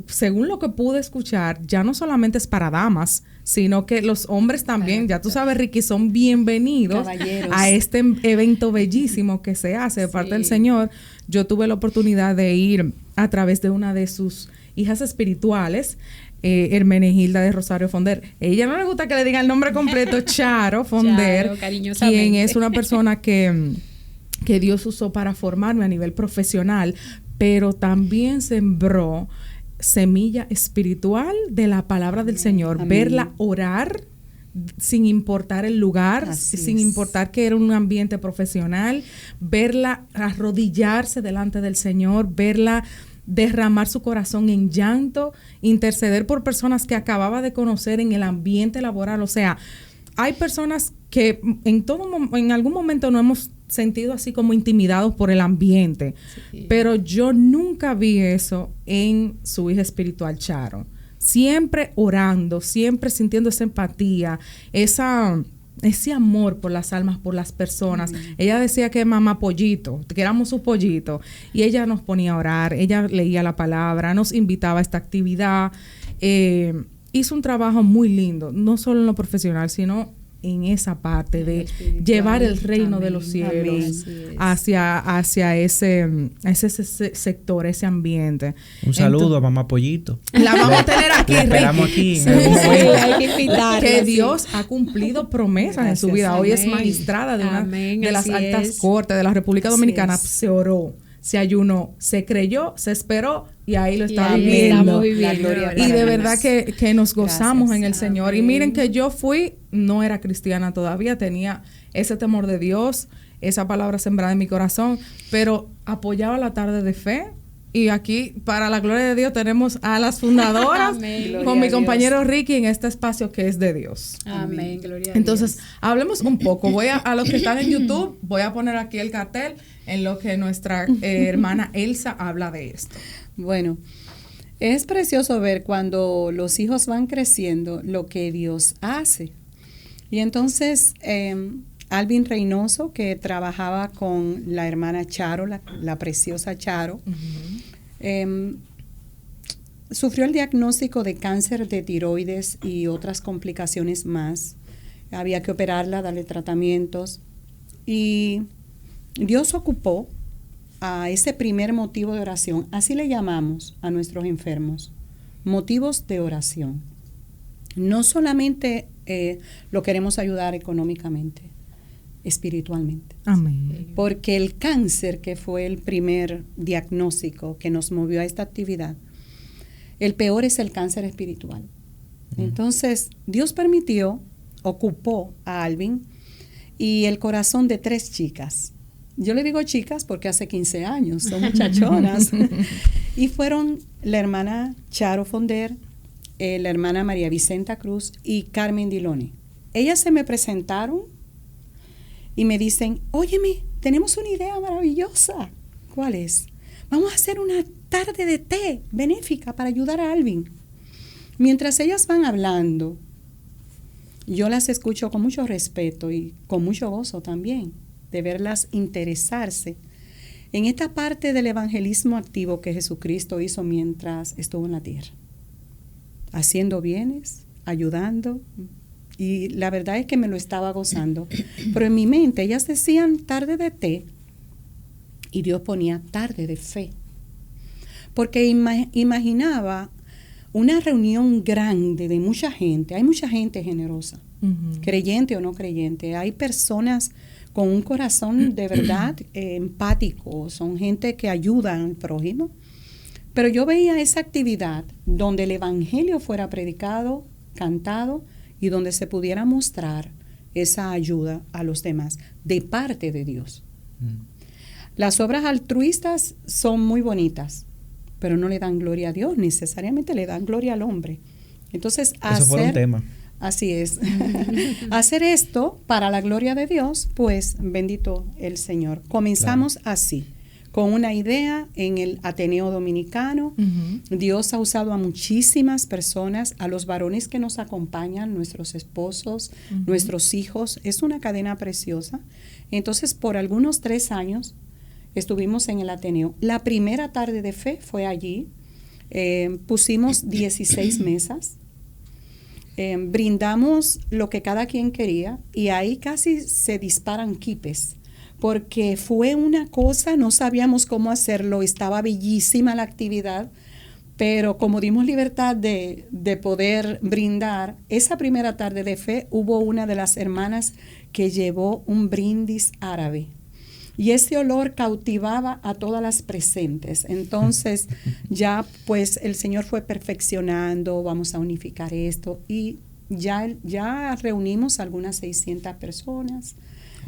según lo que pude escuchar, ya no solamente es para damas, sino que los hombres también, ya tú sabes, Ricky, son bienvenidos a este evento bellísimo que se hace de parte del Señor. Yo tuve la oportunidad de ir a través de una de sus hijas espirituales, Hermenegilda de Rosario Fonder. Ella no le gusta que le diga el nombre completo, Charo Fonder, quien es una persona que Dios usó para formarme a nivel profesional, pero también sembró semilla espiritual de la palabra del Señor. Amén. Verla orar sin importar el lugar, sin importar que era un ambiente profesional, verla arrodillarse delante del Señor, verla derramar su corazón en llanto, interceder por personas que acababa de conocer en el ambiente laboral. O sea, hay personas que en algún momento nos hemos sentido así como intimidados por el ambiente, pero yo nunca vi eso en su hija espiritual, Charo. Siempre orando, siempre sintiendo esa empatía, ese amor por las almas, por las personas. Ella decía que mamá pollito, que éramos su pollito, y ella nos ponía a orar, ella leía la palabra, nos invitaba a esta actividad. Hizo un trabajo muy lindo, no solo en lo profesional, sino en esa parte de llevar el reino de los cielos hacia ese sector, ese ambiente. Un saludo a mamá Pollito. La vamos a tener aquí. La esperamos aquí. Hay que invitarla. Que Dios ha cumplido promesas en su vida. Hoy es magistrada de una de las altas cortes de la República Dominicana. Se oró, se ayunó, se creyó, se esperó y ahí lo está viviendo. Y de verdad que nos gozamos en el Señor. Y miren que yo no era cristiana todavía, tenía ese temor de Dios, esa palabra sembrada en mi corazón, pero apoyaba la tarde de fe. Y aquí, para la gloria de Dios, tenemos a las fundadoras con mi compañero Ricky en este espacio que es de Dios. Amén, gloria a Dios. Entonces, hablemos un poco. Voy a los que están en YouTube, voy a poner aquí el cartel en lo que nuestra hermana Elsa habla de esto. Bueno, es precioso ver cuando los hijos van creciendo lo que Dios hace. Y entonces, Alvin Reynoso, que trabajaba con la hermana Charo, la preciosa Charo, sufrió el diagnóstico de cáncer de tiroides y otras complicaciones más. Había que operarla, darle tratamientos. Y Dios ocupó a ese primer motivo de oración, así le llamamos a nuestros enfermos, motivos de oración. No solamente lo queremos ayudar económicamente, espiritualmente. Amén. Porque el cáncer, que fue el primer diagnóstico que nos movió a esta actividad, el peor es el cáncer espiritual. Entonces, Dios ocupó a Alvin y el corazón de 3 chicas. Yo le digo chicas porque hace 15 años, son muchachonas. Y fueron la hermana Charo Fonder, la hermana María Vicenta Cruz y Carmen Dilone. Ellas se me presentaron y me dicen, óyeme, tenemos una idea maravillosa. ¿Cuál es? Vamos a hacer una tarde de té benéfica para ayudar a Alvin. Mientras ellas van hablando, yo las escucho con mucho respeto y con mucho gozo también, de verlas interesarse en esta parte del evangelismo activo que Jesucristo hizo mientras estuvo en la tierra, haciendo bienes, ayudando, y la verdad es que me lo estaba gozando. Pero en mi mente ellas decían tarde de té y Dios ponía tarde de fe, porque imaginaba una reunión grande de mucha gente. Hay mucha gente generosa, creyente o no creyente. Hay personas con un corazón de verdad empático, son gente que ayudan al prójimo. Pero yo veía esa actividad donde el evangelio fuera predicado, cantado y donde se pudiera mostrar esa ayuda a los demás de parte de Dios. Las obras altruistas son muy bonitas, pero no le dan gloria a Dios, necesariamente le dan gloria al hombre. Entonces, eso fue un tema. Así es. Hacer esto para la gloria de Dios, pues bendito el Señor. Comenzamos así, con una idea en el Ateneo Dominicano. Dios ha usado a muchísimas personas, a los varones que nos acompañan, nuestros esposos, nuestros hijos. Es una cadena preciosa. Entonces, por algunos 3 años estuvimos en el Ateneo. La primera tarde de fe fue allí. Pusimos 16 mesas. Brindamos lo que cada quien quería y ahí casi se disparan quipes. Porque fue una cosa, no sabíamos cómo hacerlo, estaba bellísima la actividad, pero como dimos libertad de poder brindar, esa primera tarde de fe hubo una de las hermanas que llevó un brindis árabe. Y ese olor cautivaba a todas las presentes. Entonces ya pues el Señor fue perfeccionando, vamos a unificar esto y ya reunimos algunas 600 personas.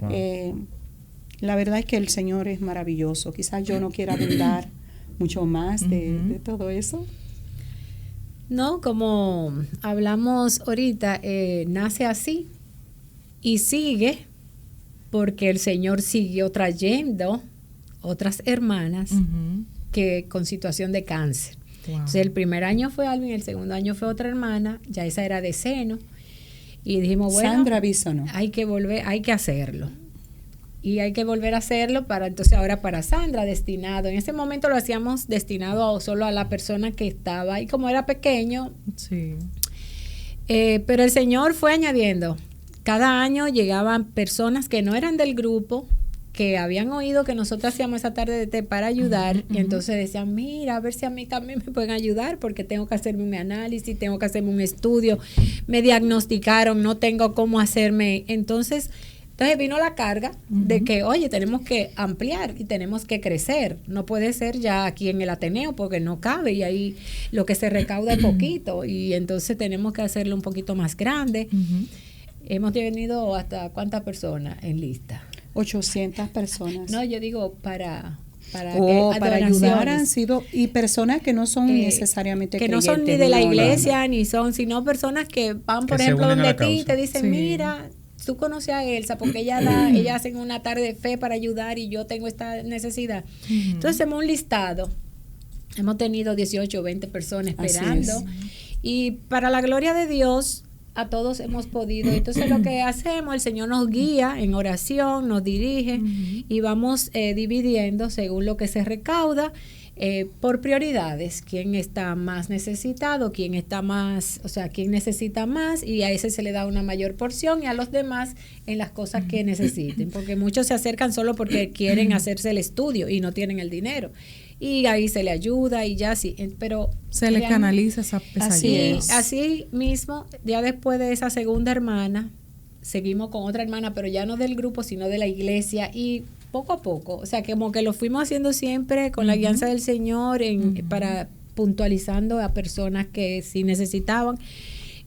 Wow. La verdad es que el Señor es maravilloso. Quizás yo no quiera abundar mucho más de todo eso. No, como hablamos ahorita, nace así y sigue porque el Señor siguió trayendo otras hermanas que con situación de cáncer. Wow. Entonces el primer año fue Alvin, el segundo año fue otra hermana, ya esa era de seno. Y dijimos, bueno, Sandra Bisono. Hay que hacerlo. Y hay que volver a hacerlo entonces ahora para Sandra, destinado. En ese momento lo hacíamos destinado solo a la persona que estaba, y como era pequeño. Sí. Pero el Señor fue añadiendo. Cada año llegaban personas que no eran del grupo, que habían oído que nosotros hacíamos esa tarde de té para ayudar, y entonces decían, mira, a ver si a mí también me pueden ayudar, porque tengo que hacerme un análisis, tengo que hacerme un estudio, me diagnosticaron, no tengo cómo hacerme. Entonces vino la carga de que, oye, tenemos que ampliar y tenemos que crecer. No puede ser ya aquí en el Ateneo porque no cabe y ahí lo que se recauda es poquito y entonces tenemos que hacerlo un poquito más grande. Hemos tenido hasta ¿cuántas personas en lista? 800 personas. No, yo digo para ayudar han sido, y personas que no son necesariamente que no son ni de la iglesia, ni son, sino personas que van, por ejemplo, donde ti y te dicen, mira, tú conoces a Elsa porque ella hacen una tarde de fe para ayudar y yo tengo esta necesidad. Entonces hacemos un listado. Hemos tenido 18 o 20 personas esperando. Y para la gloria de Dios, a todos hemos podido. Entonces lo que hacemos, el Señor nos guía en oración, nos dirige y vamos dividiendo según lo que se recauda. Por prioridades, quién está más necesitado, quién está más, o sea, quién necesita más, y a ese se le da una mayor porción y a los demás en las cosas que necesiten, porque muchos se acercan solo porque quieren hacerse el estudio y no tienen el dinero, y ahí se le ayuda y ya sí, pero se le canaliza esa ayuda. Así mismo, ya después de esa segunda hermana, seguimos con otra hermana, pero ya no del grupo, sino de la iglesia, y poco a poco, o sea, como que lo fuimos haciendo siempre con la guianza del Señor para puntualizando a personas que sí necesitaban.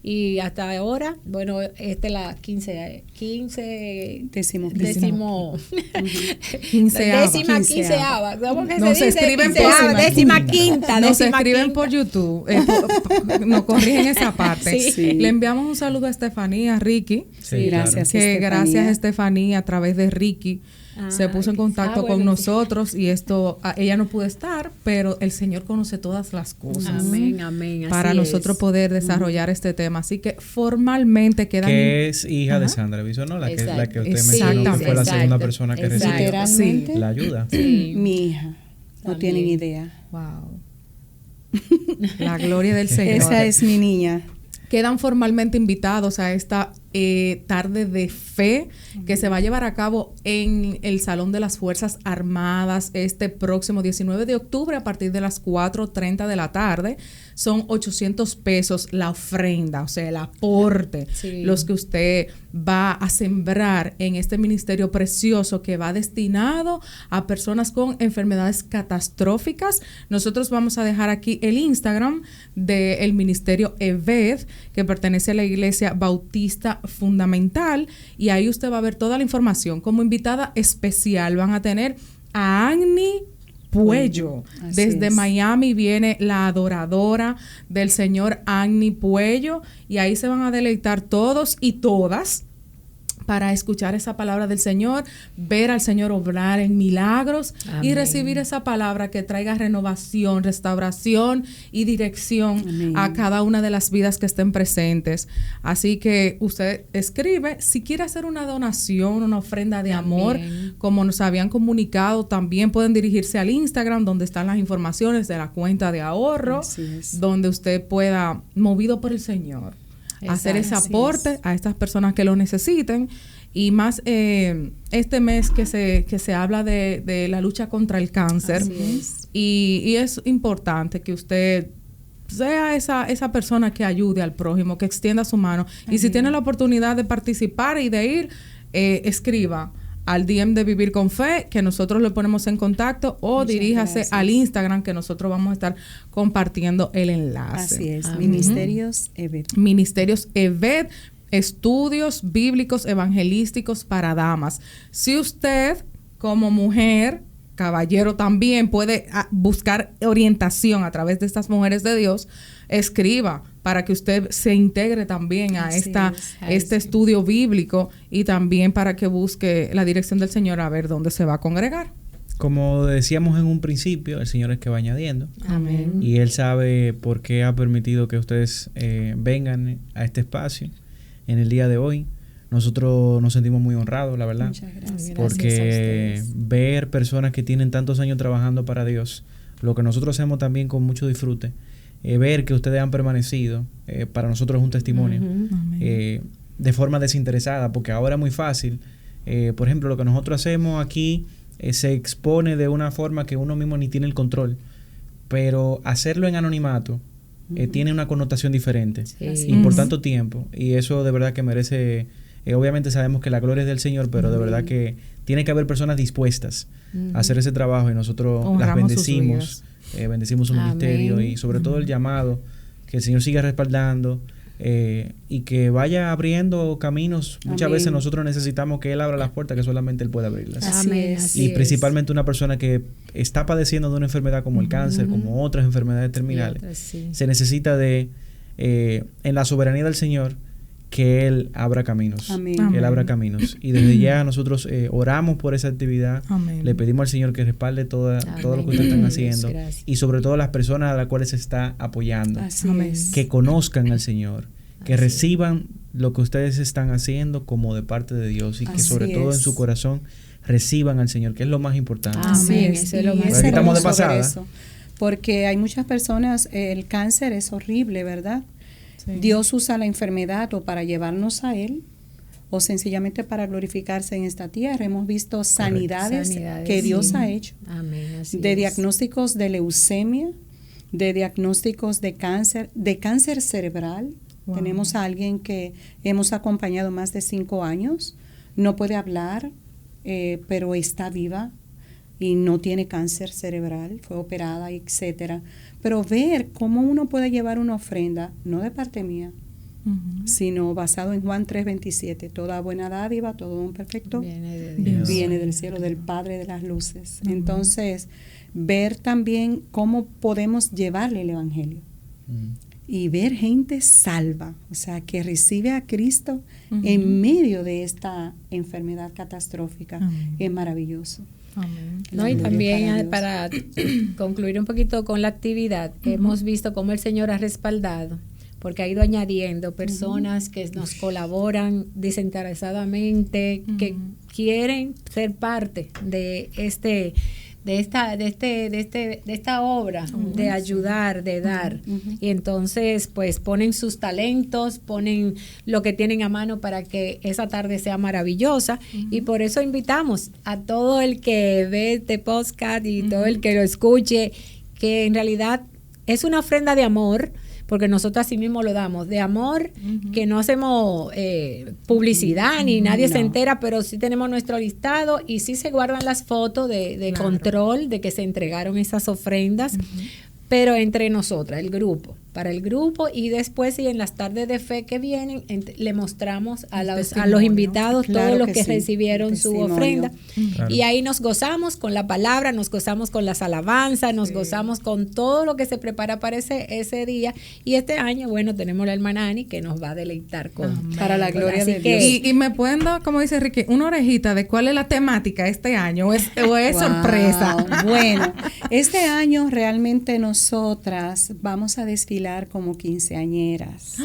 Y hasta ahora, bueno, la quinceava. ¿Cómo que nos se dice? Escriben décima quinta. Nos escriben por YouTube. Nos corrigen esa parte. Sí. Le enviamos un saludo a Estefanía, a Ricky. Sí, gracias. Que gracias a Estefanía, a través de Ricky, se puso en contacto con nosotros y ella no pudo estar, pero el Señor conoce todas las cosas. Amén. Para nosotros poder desarrollar este tema. Así que formalmente quedan... Que es hija de Sandra Bisono, la que usted mencionó, que fue la segunda persona que recibió la ayuda. Mi hija. No tienen idea. Wow. La gloria del Señor. Esa es mi niña. Quedan formalmente invitados a esta tarde de fe que se va a llevar a cabo en el Salón de las Fuerzas Armadas este próximo 19 de octubre a partir de las 4:30 de la tarde. Son 800 pesos la ofrenda, o sea, el aporte, los que usted va a sembrar en este ministerio precioso que va destinado a personas con enfermedades catastróficas. Nosotros vamos a dejar aquí el Instagram del ministerio EVED, que pertenece a la Iglesia Bautista Fundamental, y ahí usted va a ver toda la información. Como invitada especial van a tener a Agni Puello. Desde Miami viene la adoradora del Señor Agni Puello, y ahí se van a deleitar todos y todas, para escuchar esa palabra del Señor, ver al Señor obrar en milagros. Amén. Y recibir esa palabra que traiga renovación, restauración y dirección. Amén. A cada una de las vidas que estén presentes. Así que usted escribe, si quiere hacer una donación, una ofrenda de amor, como nos habían comunicado, también pueden dirigirse al Instagram, donde están las informaciones de la cuenta de ahorro, donde usted pueda, movido por el Señor, hacer ese aporte a estas personas que lo necesiten. Y más este mes que se habla de la lucha contra el cáncer. Y es importante que usted sea esa persona que ayude al prójimo, que extienda su mano. Y si tiene la oportunidad de participar y de ir, escriba al DM de Vivir con Fe, que nosotros le ponemos en contacto, o muchas diríjase gracias. Al Instagram, que nosotros vamos a estar compartiendo el enlace. Así es, Ministerios EVED. Ministerios EVED, estudios bíblicos evangelísticos para damas. Si usted, como mujer, caballero también, puede buscar orientación a través de estas mujeres de Dios, escriba para que usted se integre también a este estudio bíblico, y también para que busque la dirección del Señor a ver dónde se va a congregar. Como decíamos en un principio, el Señor es que va añadiendo. Amén. Y Él sabe por qué ha permitido que ustedes vengan a este espacio en el día de hoy. Nosotros nos sentimos muy honrados, la verdad. Muchas gracias. Porque ver personas que tienen tantos años trabajando para Dios, lo que nosotros hacemos también con mucho disfrute, ver que ustedes han permanecido, para nosotros es un testimonio, de forma desinteresada, porque ahora es muy fácil. Por ejemplo, lo que nosotros hacemos aquí se expone de una forma que uno mismo ni tiene el control, pero hacerlo en anonimato tiene una connotación diferente y por tanto tiempo, y eso de verdad que merece, obviamente sabemos que la gloria es del Señor, pero de verdad que tiene que haber personas dispuestas a hacer ese trabajo, y nosotros las bendecimos, bendecimos su ministerio y sobre todo el llamado, que el Señor siga respaldando, y que vaya abriendo caminos. Muchas veces nosotros necesitamos que Él abra las puertas que solamente Él puede abrirlas. Así y principalmente una persona que está padeciendo de una enfermedad como el cáncer, como otras enfermedades terminales, se necesita de, en la soberanía del Señor, que Él abra caminos. Que Él abra caminos. Y desde ya nosotros oramos por esa actividad. Le pedimos al Señor que respalde todo lo que ustedes están haciendo. Y sobre todo las personas a las cuales se está apoyando. Que conozcan al Señor. Que reciban lo que ustedes están haciendo como de parte de Dios. Y que sobre todo en su corazón reciban al Señor, que es lo más importante. Amén. Eso es lo más importante. Estamos de pasada. Porque hay muchas personas, el cáncer es horrible, ¿verdad? Dios usa la enfermedad o para llevarnos a Él, o sencillamente para glorificarse en esta tierra. Hemos visto sanidades que Dios ha hecho. Amén, de diagnósticos de leucemia, de diagnósticos de cáncer cerebral. Tenemos a alguien que hemos acompañado más de 5 años, no puede hablar, pero está viva y no tiene cáncer cerebral, fue operada, etcétera. Pero ver cómo uno puede llevar una ofrenda, no de parte mía, sino basado en Juan 3:27, toda buena dádiva, todo don perfecto viene del cielo, del Padre de las luces. Entonces, ver también cómo podemos llevarle el Evangelio y ver gente salva, o sea, que recibe a Cristo en medio de esta enfermedad catastrófica, es maravilloso. Amén. No, y también para concluir un poquito con la actividad, hemos visto cómo el Señor ha respaldado, porque ha ido añadiendo personas que nos colaboran desinteresadamente, que quieren ser parte de esta obra, de ayudar, de dar. Y entonces pues ponen sus talentos, ponen lo que tienen a mano para que esa tarde sea maravillosa. Y por eso invitamos a todo el que ve este podcast y todo el que lo escuche, que en realidad es una ofrenda de amor, porque nosotros así mismo lo damos, de amor, que no hacemos publicidad ni nadie se entera, pero sí tenemos nuestro listado y sí se guardan las fotos de control de que se entregaron esas ofrendas, pero entre nosotras, el grupo. para el grupo, y después, y en las tardes de fe que vienen, le mostramos a los invitados, todos los que recibieron su ofrenda. Y ahí nos gozamos con la palabra, nos gozamos con las alabanzas, nos gozamos con todo lo que se prepara para ese día. Y este año, bueno, tenemos la hermana Ani que nos va a deleitar para la gloria de Dios. Y me pueden dar, como dice Ricky, una orejita de cuál es la temática este año, o es sorpresa. Bueno, este año realmente nosotras vamos a desfilar como quinceañeras.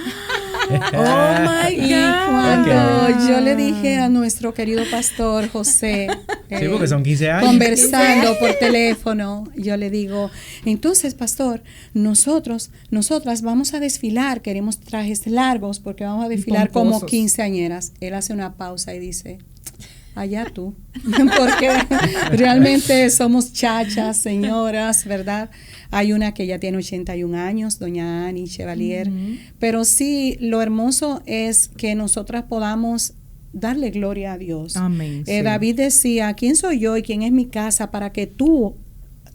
Oh my God. Y cuando yo le dije a nuestro querido pastor José, sí, porque son 15 años, conversando por teléfono, yo le digo, entonces pastor, nosotras vamos a desfilar, queremos trajes largos porque vamos a desfilar como quinceañeras. Él hace una pausa y dice, allá tú, porque realmente somos chachas, señoras, ¿verdad? Hay una que ya tiene 81 años, doña Ani Chevalier, pero sí, lo hermoso es que nosotras podamos darle gloria a Dios. Amén. Sí. David decía, ¿quién soy yo y quién es mi casa para que tú,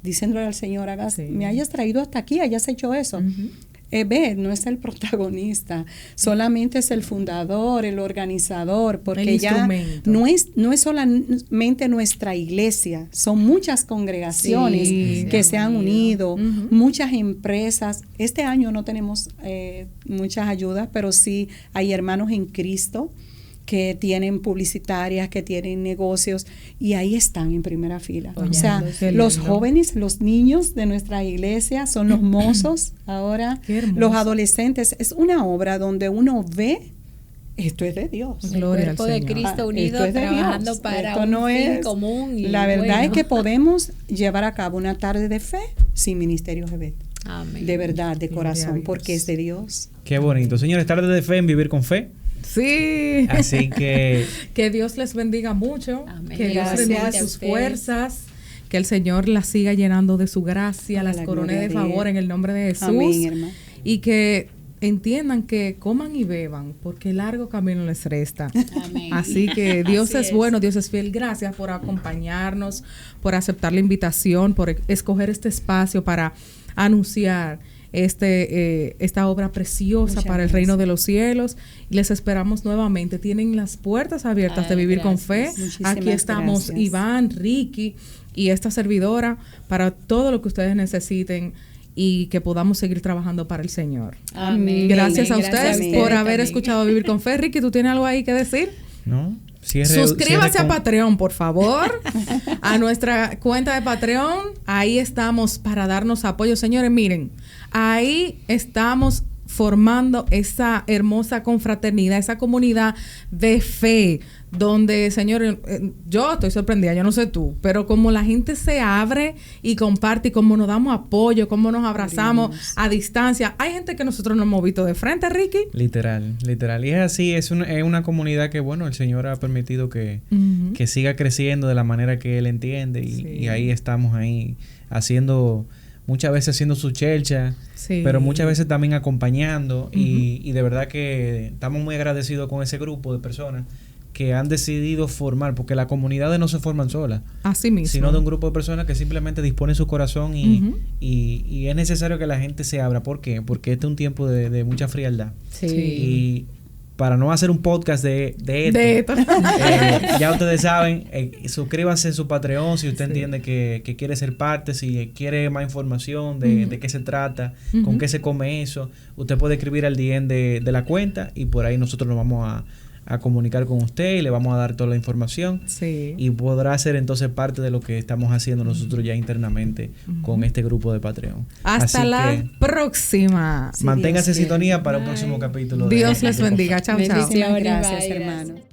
diciéndole al Señor, me hayas traído hasta aquí, hayas hecho eso? Ebed no es el protagonista, solamente es el fundador, el organizador, porque ya no es solamente nuestra iglesia, son muchas congregaciones que se han unido, muchas empresas. Este año no tenemos muchas ayudas, pero sí hay hermanos en Cristo que tienen publicitarias, que tienen negocios, y ahí están en primera fila. O sea, los jóvenes, los niños de nuestra iglesia son los mozos ahora, los adolescentes. Es una obra donde uno ve, esto es de Dios. El cuerpo de Cristo unido, trabajando Dios. Para esto un fin común. Y la verdad es que podemos llevar a cabo una tarde de fe sin Ministerio Ebed. Amén. De verdad, de corazón, porque es de Dios. Qué bonito. Señores, tarde de fe en Vivir con Fe. Sí. Así que Dios les bendiga mucho. Amén. Que Dios renueve sus fuerzas. Que el Señor las siga llenando de su gracia, las corone de favor en el nombre de Jesús. Amén, hermano. Y que entiendan que coman y beban, porque largo camino les resta. Amén. Así que Dios es bueno, Dios es fiel. Gracias por acompañarnos, por aceptar la invitación, por escoger este espacio para anunciar esta obra preciosa para el reino de los cielos. Y les esperamos nuevamente. Tienen las puertas abiertas de Vivir con Fe. Aquí estamos Iván, Ricky y esta servidora para todo lo que ustedes necesiten y que podamos seguir trabajando para el Señor. Amén. Gracias a ustedes por haber escuchado Vivir con Fe. Ricky, ¿tú tienes algo ahí que decir? No. Suscríbase a Patreon, por favor, a nuestra cuenta de Patreon. Ahí estamos para darnos apoyo. Señores, miren, ahí estamos formando esa hermosa confraternidad, esa comunidad de fe, donde, señores, yo estoy sorprendida, yo no sé tú, pero como la gente se abre y comparte, y como nos damos apoyo, como nos abrazamos a distancia. Hay gente que nosotros no hemos visto de frente, Ricky. Literal. Y es así, es una comunidad que, bueno, el Señor ha permitido que siga creciendo de la manera que Él entiende, y ahí estamos ahí muchas veces haciendo su chelcha, pero muchas veces también acompañando, y de verdad que estamos muy agradecidos con ese grupo de personas que han decidido formar, porque las comunidades no se forman solas, así mismo, sino de un grupo de personas que simplemente disponen su corazón y es necesario que la gente se abra. ¿Por qué? Porque este es un tiempo de mucha frialdad. Y para no hacer un podcast de esto, ya ustedes saben, suscríbanse en su Patreon si usted entiende que quiere ser parte, si quiere más información de qué se trata, con qué se come eso. Usted puede escribir al DM de la cuenta y por ahí nosotros nos vamos a comunicar con usted y le vamos a dar toda la información y podrá ser entonces parte de lo que estamos haciendo nosotros ya internamente con este grupo de Patreon. Hasta la próxima. Manténgase en sintonía para un próximo capítulo. Dios les bendiga. Chao, chao. Gracias, hermano.